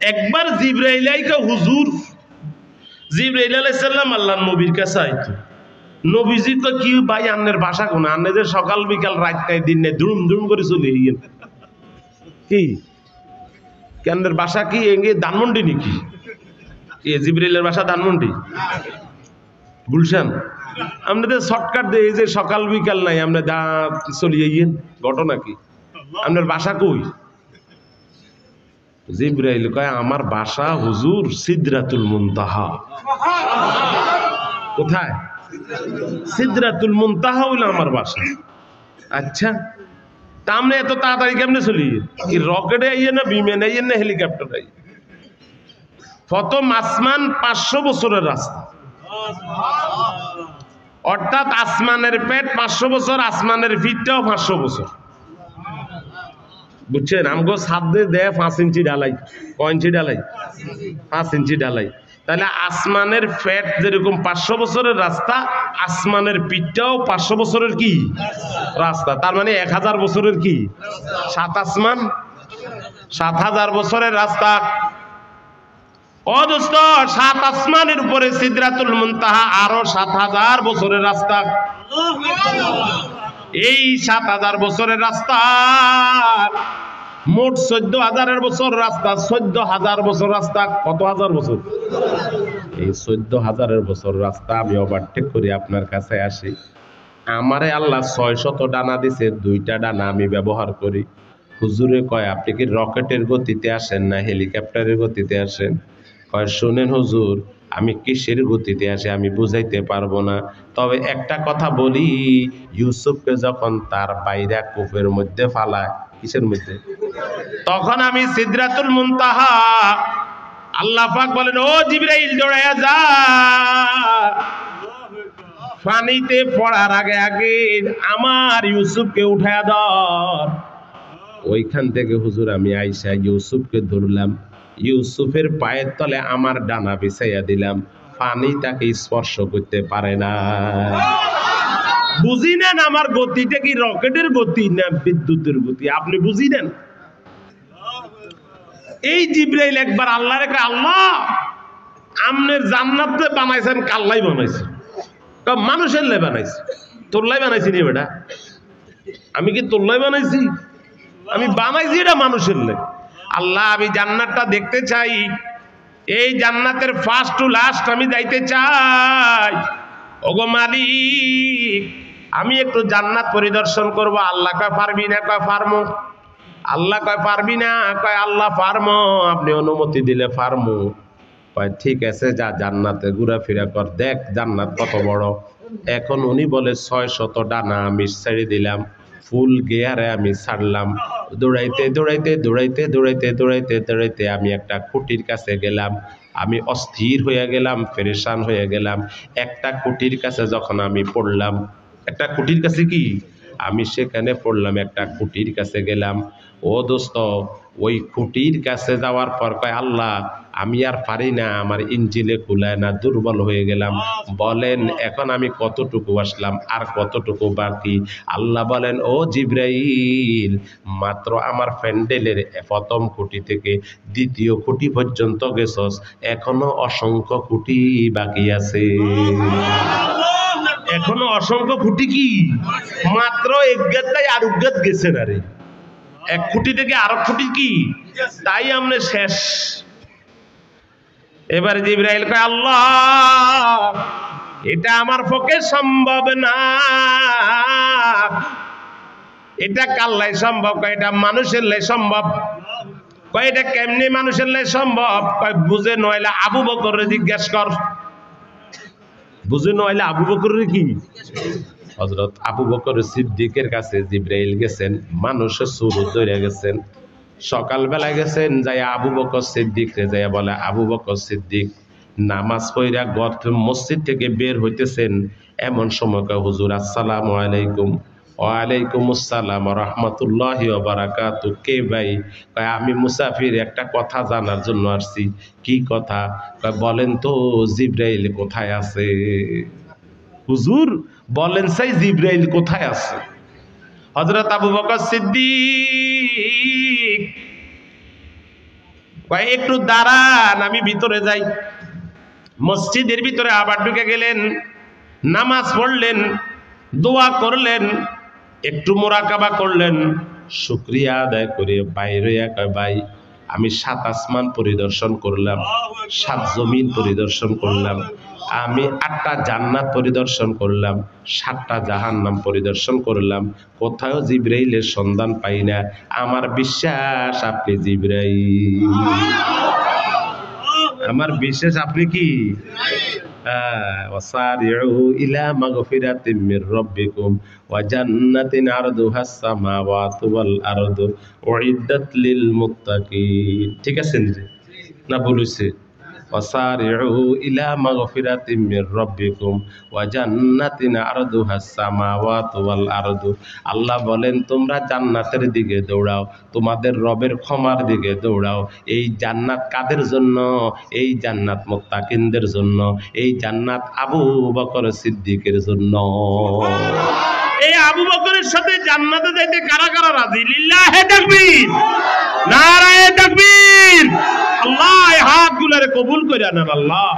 একবার জিবরাইল আইকা হুজুর, জিবরাইল আলাইহিস সালাম আল্লাহর নবীর কাছে আইতো। নবীজি তো কি ভাই আন্নের ভাষা কোন, আন্নে যে সকাল বিকাল রাত নাই দিন নাই ধুম ধুম করে চলে গিয়েন কি কেন্দ্রের ভাষা কি এঙ্গে ধানমন্ডি নাকি? এ জিবরাইলের ভাষা ধানমন্ডি, গুলশান। আপনাদের শর্টকাট দিয়ে যে সকাল বিকাল নাই আমরা দা চলিয়ে গিয়েন, ঘটনা কি? আপনার বাসা কই? জিবরাইল কয় আমার বাসা হুজুর সিদরাতুল মুনতাহা। কোথায়? সিদরাতুল মুনতাহা হইল আমার বাসা। আচ্ছা, তা আমরা এত তাড়াতাড়ি কেমনে চলি? কি রকেটে আইয়ে না বিমানে আইয়ে না হেলিকপ্টারে আইয়ে? প্রথম আসমান 500 বছরের রাস্তা, অর্থাৎ আসমানের পেট 500 বছর, আসমানের ফিটটাও 500 বছর। বুঝছেন? আমগো ছাদে দেয় 5 ইঞ্চি ঢালাই। কয় ইঞ্চি ঢালাই? 5 ইঞ্চি ঢালাই। তাহলে আসমানের ফ্যাট যেরকম 500 বছরের রাস্তা, আসমানের পিঠটাও 500 বছরের কি রাস্তা। তার মানে 1000 বছরের কি 7 আসমান, 7000 বছরের রাস্তা। ও দোস্ত, 7 আসমানের উপরে সিদরাতুল মুনতাহা, আরো 7000 বছরের রাস্তা। এই 7000 বছরের রাস্তা মোট 14000 বছর রাস্তা। 14000 বছর রাস্তা। কত হাজার বছর? এই 14000 বছর রাস্তা আমি ওভারটেক করে আপনার কাছে আসি। আমারে আল্লাহ 600 ডানা দিছে, 2টা ডানা আমি ব্যবহার করি। হুজুরে কয় আপনি কি রকেটের গতিতে আসেন না হেলিকপ্টারের গতিতে আসেন? কয় শুনেন হুজুর, আমি কিসের গতিতে আসি আমি বুঝাইতে পারবো না, তবে একটা কথা বলি, ইউসুফকে যখন তার বাইরা কূপের মধ্যে ফালায়, কিসের মধ্যে? তখন আমি সিদরাতুল মুনতাহা, আল্লাহ পাক বলেন ও জিবরাইল দৌড়াইয়া যা, পানিতে পড়ার আগে আগে আমার ইউসুফকে উঠায়া ধর। ওইখান থেকে হুজুর আমি আইসা ইউসুফকে ধরলাম, ইউসুফের পায়ের তলে আমার ডানা বিছাইয়া দিলাম, পানি তাকে স্পর্শ করতে পারে না। বুঝি নেন আমার গতিটা কি রকেটের গতি না বিদ্যুতের গতি? আপনি বুঝি নেন? এই জিবরাইল একবার আল্লাহ রেখে, আল্লাহ আমনের জান্নাতে বানাইছেন কাল্লাই বানাইছে? মানুষের লাই বানাইছে। তোর লাই বানাইছি নি বেটা? আমি কি তোর লাই বানাইছি? আমি বানাইছি এটা মানুষের লাই। আল্লাহ আমি জান্নাতটা দেখতে চাই, এই জান্নাতের ফার্স্ট টু লাস্ট আমি যাইতে চাই। ওগো মালিক আমি একটু জান্নাত পরিদর্শন করব। আল্লাহ কয় পারবি না? কয় পারমু। আল্লাহ কয় পারবি না? কয় আল্লাহ পারমু, আপনি অনুমতি দিলে পারমু। কয় ঠিক আছে, যা জান্নাতে ঘোরাফেরা কর, দেখ জান্নাত কত বড়। এখন উনি বলে 600 ডানা আমি ছেড়ে দিলাম, ফুল গিয়ারে আমি ছাড়লাম। দৌড়াইতে দৌড়াইতে দৌড়াইতে দৌড়াইতে দৌড়াইতে দৌড়াইতে আমি একটা খুঁটির কাছে গেলাম। আমি অস্থির হয়ে গেলাম, পেরেশান হয়ে গেলাম। একটা খুঁটির কাছে যখন আমি পড়লাম, একটা খুঁটির কাছে কি আমি সেখানে পড়লাম, একটা খুঁটির কাছে গেলাম। ও দোস্ত, ওই খুঁটির কাছে যাওয়ার পর কয় আল্লাহ আমি আর পারি না, আমার ইঞ্জিলে কুলায় না, দুর্বল হয়ে গেলাম। বলেন এখন আমি কতটুকু আসলাম আর কতটুকু বাকি? আল্লাহ বলেন ও জিবরাইল, মাত্র আমার প্যান্ডেলের প্রথম খুঁটি থেকে দ্বিতীয় খুঁটি পর্যন্ত গেছস, এখনো অসংখ্য খুঁটি বাকি আছে। এখনো অসংখ্য খুঁটি কি মাত্র এক গেতাই আর উগত গেছে না রে। এক খুঁটি থেকে আরো খুঁটি কি, তাই আমরা শেষ। এবার জিবরাইল কয় আল্লাহ এটা আমার পক্ষে সম্ভব না, এটা কার লাই সম্ভব? কয় এটা মানুষের লাই সম্ভব। কয় এটা কেমনি মানুষের লাই সম্ভব? কয় বুঝে নইলে আবু বকরের জিজ্ঞেস কর। বুঝে নইলে আবু বকরের কি? হযরত আবু বকর সিদ্দিকের কাছে জিবরাইল গেছেন, মানুষের সুরত ধরে গেছেন। সকালবেলা গেছেন, যাই আবু বকর সিদ্দিক রে যাই বলে আবু বকর সিদ্দিক নামাজ পড়া মসজিদ থেকে বের হইতেছেন, এমন সময় কয় হুজুর আসসালামু আলাইকুম। ওয়ালাইকুম আসসালাম রাহমাতুল্লাহি ওয়া বারাকাতুহু। কে ভাই? কয় আমি মুসাফির, একটা কথা জানার জন্য আসছি। কি কথা? কয় বলেন তো জিবরাইল কোথায় আছে? হুজুর বলেন সেই জিবরাইল কোথায় আছে? হযরত আবু বকর সিদ্দিক কয় একটু দাঁড়ান আমি ভিতরে যাই। মসজিদের ভিতরে আবার ঢুকে গেলেন, নামাজ পড়লেন, দোয়া করলেন, একটু মোরাকাবা করলেন, শুকরিয়া আদায় করে বাইরে কয় ভাই আমি 7 আসমান পরিদর্শন করলাম, 7 জমিন পরিদর্শন করলাম, আমি 8টা জান্নাত পরিদর্শন করলাম, 7টা জাহান্নাম পরিদর্শন করলাম, কোথাও জিবরাইলের সন্ধান পাই না। আমার বিশ্বাস আপনি জিবরাইল, আমার বিশ্বাস আপনি কি ওয়াসারিউ ইলা মাগফিরাতিম মির রাব্বিকুম ওয়া জান্নাতিন আরদুহাস সামাওয়াতু ওয়াল আরদু উইদ্দাত লিল মুত্তাকিন। ঠিক আছে না বলেছে? ওয়াসারিউ ইলা মাগফিরাতিম মির রাব্বিকুম ওয়া জান্নাতিন আরদুহাস সামাওয়াতু ওয়াল আরদু। আল্লাহ বলেন তোমরা জান্নাতের দিকে দৌড়াও, তোমাদের রবের ক্ষমার দিকে দৌড়াও। এই জান্নাত কাদের জন্য? এই জান্নাত মুত্তাকিনদের জন্য, এই জান্নাত আবু বকর সিদ্দিকের জন্য। এই আবু বকরের সাথে জান্নাতে যাইতে কারা কারা রাজি? লিল্লাহি তাকবীর, নারায়ে তাকবীর। আল্লাহ হাত গুলারে কবুল করে নেন আল্লাহ।